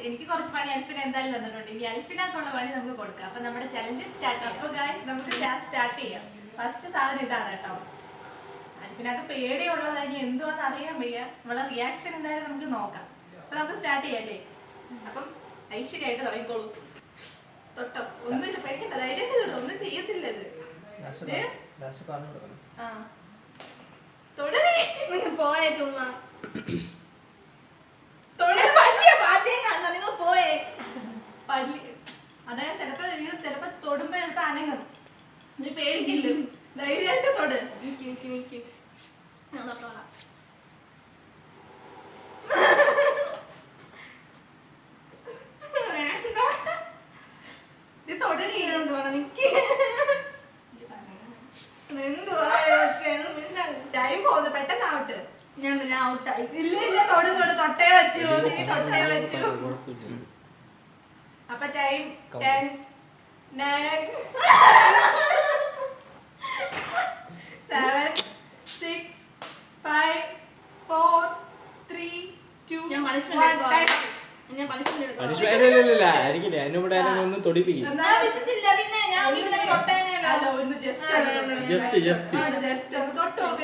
എനിക്ക് കുറച്ച് പണി അൽഫിന എന്തായാലും തന്നിട്ടുണ്ട്. ഇനി അൽഫിനാക്കുള്ള പണി നമുക്ക് കൊടുക്കാം. അപ്പൊ നമ്മുടെ ചലഞ്ച് സ്റ്റാർട്ട് ചെയ്യാം. അപ്പൊ ഗൈസ് നമുക്ക് സ്റ്റാർട്ട് ചെയ്യാം. ഫസ്റ്റ് സാധനം ഇതാണ് കേട്ടോ. അൽഫിനക്ക് പേടിയുള്ളതായി എന്തുവാന്ന് അറിയാൻ വയ്യ. അവളെ റിയാക്ഷൻ എന്തായാലും നമുക്ക് നോക്കാം. അപ്പൊ നമുക്ക് സ്റ്റാർട്ട് ചെയ്യാല്ലേ. അപ്പം ഐശ്വര്യമായിട്ട് തുടങ്ങിക്കോളൂ. തൊട്ടോ ഒന്നും പേടിക്കണ്ട, ധൈര്യമായിട്ട് തൊടും, ഒന്നും ചെയ്യത്തില്ല ഇത്. തൊടണേ പോയേ ചുമ്മാ നിങ്ങൾ പോയേ പല്ലി. അതായത് ചിലപ്പോ തൊടുമ്പോ ചിലപ്പോ അനങ്ങും. നീ പേടിക്കില്ല, ധൈര്യമായിട്ട് തൊട്. തൊടണി എന്തുവാണ് നിക്ക്. എന്തുവാ ടൈം പോകുന്നു, പെട്ടെന്നാവട്ടെ. ഞാൻ ഔട്ടായി. ഇല്ല തൊട്ടേ പറ്റൂ, നീ തൊട്ടേ പറ്റൂ. അപ്പൊ ടൈം 10 9 7 6 5 4 3 2 1. ജസ്റ്റ് ഒന്ന് തൊട്ട് നോക്ക്.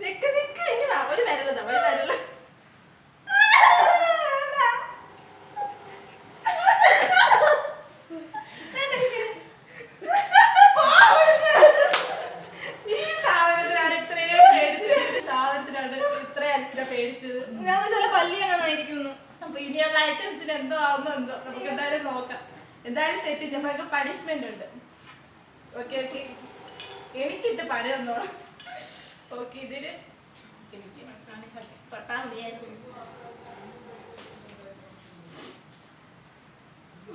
നിക്കുന്നില്ല, ഒരു വിരലതാ, ഒരു വിരല്. ഇനിയുള്ള ഐറ്റംസിന് എന്തോ ആവുന്നോ എന്തോ നമുക്ക് എന്തായാലും നോക്കാം. എന്തായാലും തെറ്റിച്ച് നമുക്ക് പണിഷ്മെന്റ് ഉണ്ട്. ഓക്കെ ഓക്കെ, എനിക്കിട്ട് പണി തന്നോളാം. ഓക്കെ, ഇതില് തൊട്ടാ മതിയായിരുന്നു.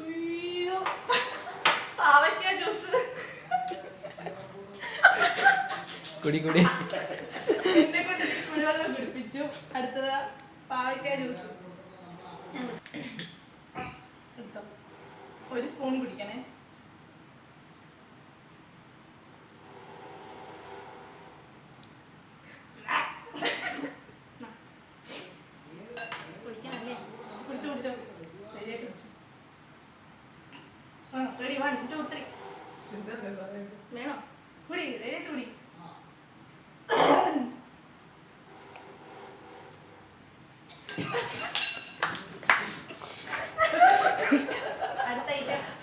അയ്യോ, പാവയ്ക്ക ജ്യൂസ് എന്നെ കൊണ്ട് കുടിവെള്ളം കുടിപ്പിച്ചു. അടുത്തത് പാവയ്ക്ക ജ്യൂസ്. ഒരു സ്പൂൺ കുടിക്കണേ. കുടിച്ചോ ശരിയായിട്ട് കുടിച്ചോ. റെഡി 1 2 3 വേണോ? കുടി, ശരിയായിട്ട് കുടി.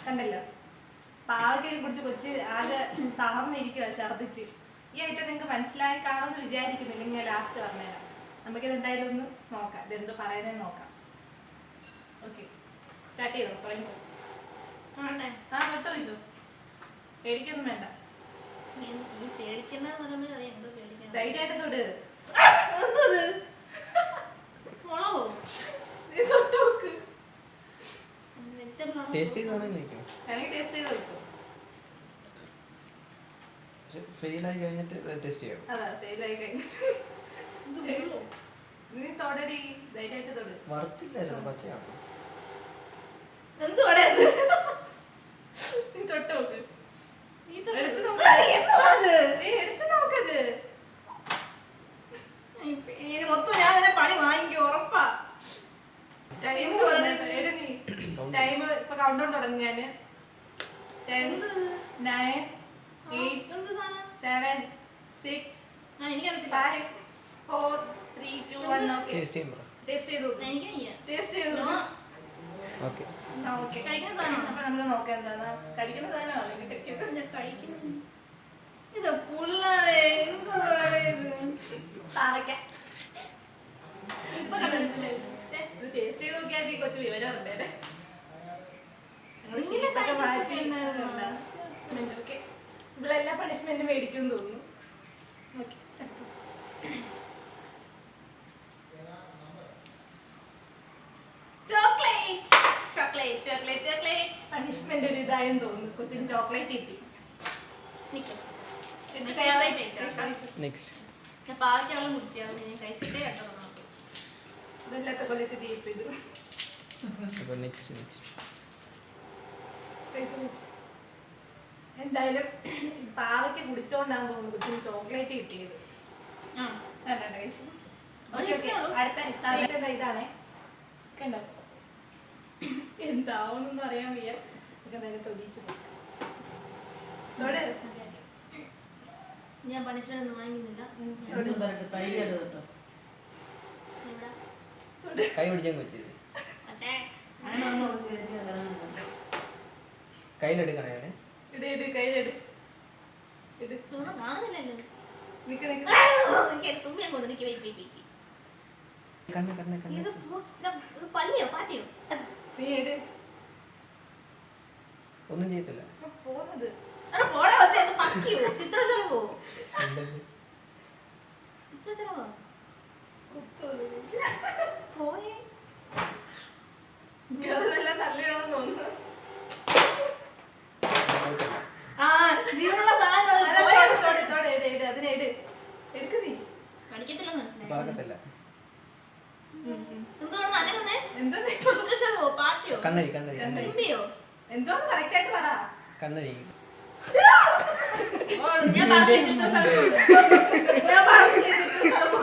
കണ്ടല്ലോ, പാവയ്ക്കൊക്കെ കുടിച്ച് കൊച്ച് ആകെ തളർന്നിരിക്കുക, ഛർദിച്ച്. ഈ ഐറ്റം നിങ്ങൾക്ക് മനസ്സിലായി കാണുമെന്ന് വിചാരിക്കുന്നില്ല. ഞാൻ ലാസ്റ്റ് പറഞ്ഞുതരാം. നമുക്കിത് എന്തായാലും ഒന്ന് നോക്കാം, ഇതെന്തോ പറയുന്നതെന്ന് നോക്കാം. ഓക്കെ, സ്റ്റാർട്ട് ചെയ്തോ, തുടങ്ങിക്കോ. തൊട്ടോ ഇതോ, പേടിക്കൊന്നും വേണ്ട. ധൈര്യമായിട്ട് തൊട്. തൊട്ട് നോക്ക്. ടേസ്റ്റ് ചെയ്ത് ഫെയിലായി കഴിഞ്ഞിട്ട് ടേസ്റ്റ് ചെയ്യാം. നീ തൊടടി, ധൈര്യമായിട്ട് തൊട്. വറുത്തില്ലായിരുന്നു, പച്ചയാണ്. എന്തുവാടെ നീ തൊട്ട് നോക്ക്. എടുത്ത് നോക്കത്. മൊത്തം ഞാൻ തന്നെ പണി വാങ്ങിക്കും, ഉറപ്പാ. ടൈം ടൈം ഇപ്പൊ കൗണ്ട് ഡൗൺ തുടങ്ങി. ഞാന് 10 9 8 7 6 5 4 3 2 1. ഓക്കെ, ടേസ്റ്റ് ചെയ്തു. ഓക്കെ, കഴിക്കുന്ന സാധനം അപ്പൊ നമ്മള് നോക്കാം. എന്താണ് കഴിക്കുന്ന സാധനമാണ് ഇത് പുള്ളേ. ഇത് ടേസ്റ്റ് ചെയ്ത് നോക്കിയാൽ ഈ കൊച്ചു വിവരം ഉണ്ടേ. ഇവളെല്ലാ പണിഷ്മെന്റും മേടിക്കും തോന്നുന്നു. പണിഷ്മെന്റ് ഒരു ഇതായെന്ന് തോന്നുന്നു. കൊച്ചിന് ചോക്ലേറ്റ് കിട്ടി. പാവയ്ക്കവളം കുടിച്ചാൽ കഴിച്ചിട്ടേ കേട്ടോ. ഇതെല്ലാത്ത കൊല്ലച്ച് ഡീപ്പ് ചെയ്തു. കഴിച്ചു എന്തായാലും പാവയ്ക്ക് കുടിച്ചോണ്ടാന്ന് തോന്നുന്നു കൊച്ചിന് ചോക്ലേറ്റ് കിട്ടിയത്. കഴിച്ചു. അടുത്ത സാധനം ഇതാണേ. കണ്ടോ എന്താവുന്നൊന്നും അറിയാൻ വയ്യ. എന്തായാലും തൊടിയിച്ചു ഞാൻ പണിഷ്മെന്റ് ഒന്നും വാങ്ങിക്കുന്നില്ല. കൈ പിടിച്ചങ്ങ് വെച്ചത് കയ്യിലെടുക്കണേ ഞാന്. കയ്യിലെട്. കണ്ണ് കണ്ണ് കണ്ണ് പല്ലിയോ പാറ്റയോ? നീ എട്. ഒന്നും ചെയ്യത്തില്ല. പോന്നത് ചിത്രശലഭോ പോയേ ഗേളെല്ലാം തള്ളിയിടണമെന്ന് തോന്നുന്നു. ജീവനുള്ള സാധനം അതിനെട് എടുക്ക് നീ. പഠിക്കത്തില്ല മനസ്സിലായി. പറക്കത്തില്ല. എന്തുകൊണ്ട് അനങ്ങുന്നേ? എന്തോ ചിത്രശലഭോ പാറ്റയോ കണ്ണഴി കണ്ണഴി തുമ്പിയോ? എന്തോന്ന് കറക്റ്റ് ആയിട്ട് പറ. കണ്ണഴി. ഞാൻ പറഞ്ഞു ചിത്രശലഭോ. ഞാൻ പറഞ്ഞു ചിത്രശലഭോ.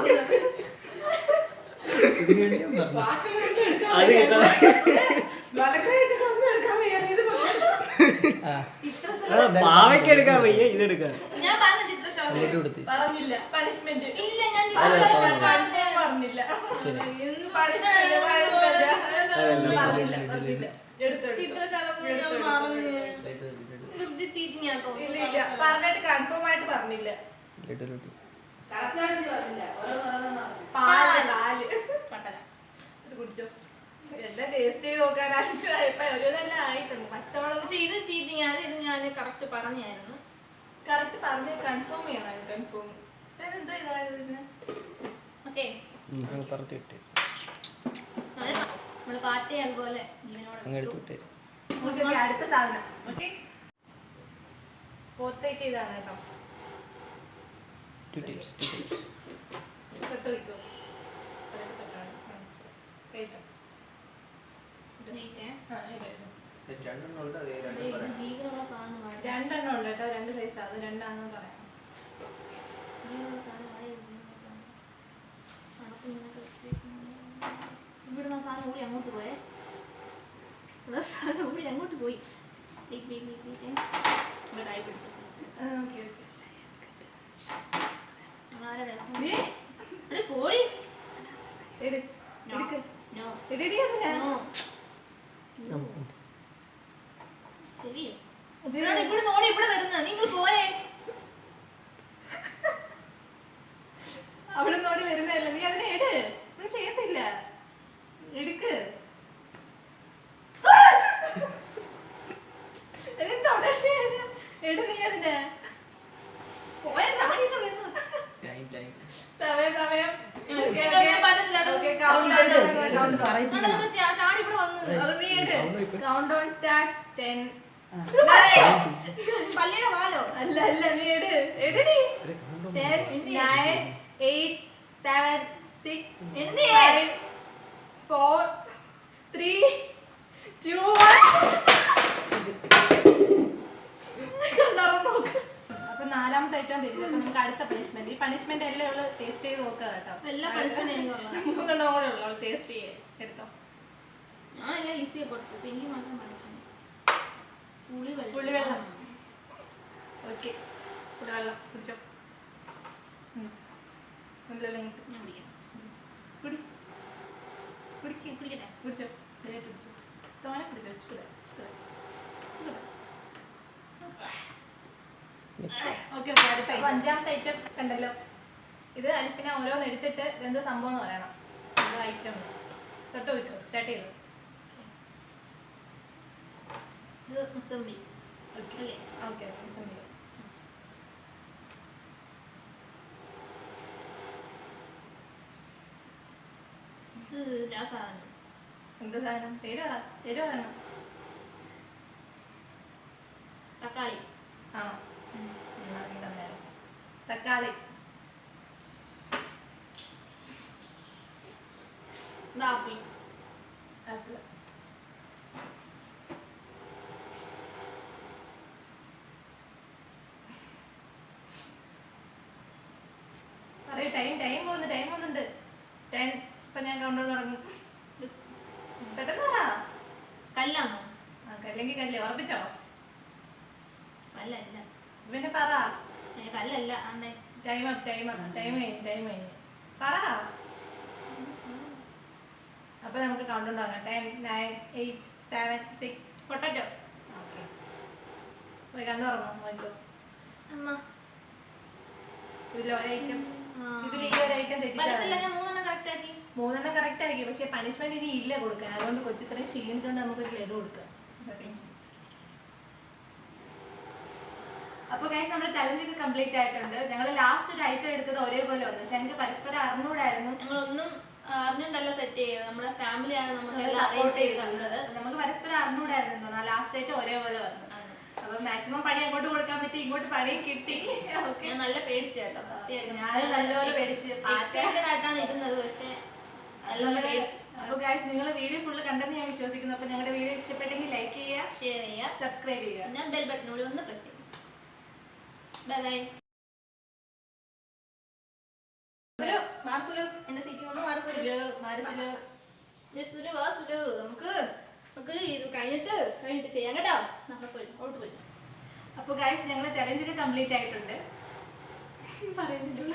പാവയ്ക്കെടുക്കാൻ വയ്യ ഇതെടുക്കാൻ. ഞാൻ പറഞ്ഞ ചിത്രശലഭോ പറഞ്ഞില്ല പണിഷ്മെന്റ്. ഇല്ല ഞാൻ ചിത്രശലഭോ പറഞ്ഞില്ല. ചിത്രശലഭോ ഞാൻ പറഞ്ഞു. ചീറ്റിംഗ് ആട്ടോ. ഇല്ല ഇല്ല പറഞ്ഞിട്ട് കൺഫേം ആയിട്ട് പറഞ്ഞില്ല. പാല് ഇത് കുടിച്ചോ. എല്ലാം ടേസ്റ്റ് ചെയ്ത് നോക്കാനായിട്ട് ഒരു തന്നെ ആയിട്ടുണ്ട്. പച്ചമുളക് പക്ഷെ ഇത് ചീറ്റിംഗ് ആണ്. ഇത് ഞാൻ കറക്റ്റ് പറഞ്ഞായിരുന്നു. കറക്റ്റ് പറഞ്ഞ് കൺഫേം ചെയ്യണം. ഇത് കൺഫേം എന്തോ ഇതായത്. ഓക്കെ പറത്തിട്ട് നമ്മള് പാറ്റയെ അതുപോലെ ജീവനോടെ നമുക്ക് അടുത്ത സാധനം. ഓക്കെ ഫോർത്ത് ഇതാണ് കേട്ടോ. തൊട്ട് വയ്ക്കും. ജീവനുള്ള സാധനമാണ്. രണ്ടെണ്ണം ഉണ്ട് കേട്ടോ. രണ്ട് സൈസ്. അത് രണ്ടാണെന്ന് പറയാം. ജീവനുള്ള സാധനമായ ഇവിടുന്ന് സാധനം കൂടി അങ്ങോട്ട് പോയേ. ഇവിടെ സാധനം കൂടി അങ്ങോട്ട് പോയി. കൈ പിടിച്ചു. ആരെ രസം പോടി. ശരിയോ? ഇവിടെ നോടി ഇവിടെ വരുന്നത്. നിങ്ങൾ പോയേ. അവിടെ നോടി വരുന്നതല്ല. നീ അതിനെ എട്. നീ ചെയ്യത്തില്ല. എടുക്ക്. എട് നീ അതിനെ. പോയ ചാടിയൊക്കെ വരുന്നു. സമയം ചാടി ഇവിടെ വന്നത്. Count down starts 10. പല്ലിയുടെ വാലോ? അല്ല അല്ല നീ എട്. എടടി. 10 9 8 7 6 5 4 3 2 1. അപ്പൊ നാലാമത്തെ ഐറ്റം തിരിച്ചു. അപ്പൊ നമുക്ക് അടുത്ത പണിഷ്മെന്റ്. ഈ പണിഷ്മെന്റ് എല്ലാം ഉള്ള ടേസ്റ്റ് ചെയ്ത് നോക്കുക കേട്ടോ. എല്ലാ പണിഷ്മെന്റ് മൂന്നെണ്ണം കൂടെ ഉള്ളു ടേസ്റ്റ് ചെയ്യേ. എടുത്തോ. ഞാൻ എല്ലാം ഈസിയായി കൊടുത്തു. ഇപ്പൊ എനിക്ക് മാത്രം പണിഷ്മെന്റ്. പുളിവെള്ളം. ഓക്കെ പുളിവെള്ളം കുടിച്ചോ. ഞാൻ കുടിക്കാം. കുടി കുടിക്കട്ടെ. കുടിച്ചോ. കുടിച്ചോ. തോനെ കുടിച്ചോ. ഓക്കെ അടുത്ത അഞ്ചാമത്തെ ഐറ്റം കണ്ടല്ലോ. ഇത് അരിപ്പിനെ ഓരോന്ന് എടുത്തിട്ട് ഇതെന്തോ സംഭവം എന്ന് പറയണം. ഇത് ഐറ്റം തൊട്ട് വയ്ക്കും. സ്റ്റാർട്ട് ചെയ്തു. ഇത് മുസംബി. Okay okay mosambi. ഇത് ആ സാധനം. എന്ത് സാധനം? പേര് പറയണം. തക്കാളി ആണോ? തക്കാളി. ആപ്പിൾ. ആപ്പിൾ. പറയൂ, ടൈം പോകുന്നുണ്ട്. 10. ഇപ്പൊ ഞാൻ കൗണ്ട് തുടങ്ങും. പെട്ടെന്ന് പറ. കല്ലാണോ? കല്ലെങ്കിൽ കല്ല് ഉറപ്പിച്ചോ? കല്ലല്ല. പിന്നെ പറ. കല്ലല്ല. അമ്മേ ടൈം കഴിഞ്ഞ് പറ. അപ്പൊ നമുക്ക് കൗണ്ട് തുടങ്ങാം. 10, 9, 8, 7, 6. പൊട്ടറ്റോ. ഓക്കെ, പോയി കണ്ണു തുറന്നോ, നോക്കൂ. അമ്മ ഇതിൽ ഒരു ഐറ്റം വരത്തില്ല. തെറ്റിച്ചാൽ ഞാൻ 3 കറക്റ്റ് ആക്കി. 3 കറക്റ്റ് ആക്കി. പക്ഷെ പണിഷ്മെന്റ് ഇനി ഇല്ല കൊടുക്കാൻ. അതുകൊണ്ട് കൊച്ചിത്രയും ക്ഷീണിച്ചോണ്ട് നമുക്കൊരു ലഡു കൊടുക്കാം. അപ്പൊ ഗൈസ്, നമ്മുടെ ചലഞ്ച് ഒക്കെ കംപ്ലീറ്റ് ആയിട്ടുണ്ട്. ഞങ്ങൾ ലാസ്റ്റ് ഒരു ഐറ്റം എടുത്തത് ഒരേപോലെ വന്നു. പക്ഷെ ഞങ്ങൾക്ക് പരസ്പരം അറിഞ്ഞൂടായിരുന്നു. ഞങ്ങളൊന്നും അറിഞ്ഞിട്ടല്ല സെറ്റ് ചെയ്തത്. നമ്മുടെ ഫാമിലിയാണ് നമുക്ക് സപ്പോർട്ട് ചെയ്തത്. നമുക്ക് പരസ്പരം അറിഞ്ഞൂടായിരുന്നു. ലാസ്റ്റ് ആയിട്ട് ഒരേപോലെ വന്നു. അപ്പൊ മാക്സിമം പണി അങ്ങോട്ട് കൊടുക്കാൻ പറ്റി, ഇങ്ങോട്ട് പണിയും കിട്ടി. ഓക്കെ, ഞാൻ നല്ല പേടിച്ചു കേട്ടോ. ഞാൻ നല്ലപോലെ പേടിച്ച് ആയിട്ടാണ് ഇരുന്നത്. പക്ഷെ നല്ലപോലെ പേടിച്ചു. അപ്പൊ ഗൈസ്, നിങ്ങൾ വീഡിയോ ഫുള്ള് കണ്ടെന്ന് ഞാൻ വിശ്വസിക്കുന്നു. അപ്പൊ ഞങ്ങളുടെ വീഡിയോ ഇഷ്ടപ്പെട്ടെങ്കിൽ ലൈക്ക് ചെയ്യുക, ഷെയർ ചെയ്യുക, സബ്സ്ക്രൈബ് ചെയ്യുക. ഞാൻ ബെൽ ബട്ടനോട് ഒന്ന് പ്രസ് ചെയ്യും. Bye bye. എന്റെ സീറ്റിൽ ഒന്ന് നമുക്ക് ഇത് കഴിഞ്ഞിട്ട് ചെയ്യാം കേട്ടോ. ഔട്ട് പോയി. അപ്പൊ ഗൈസ്, ഞങ്ങളെ ചലഞ്ച് ഒക്കെ കംപ്ലീറ്റ് ആയിട്ടുണ്ട്. പറയുന്നില്ല.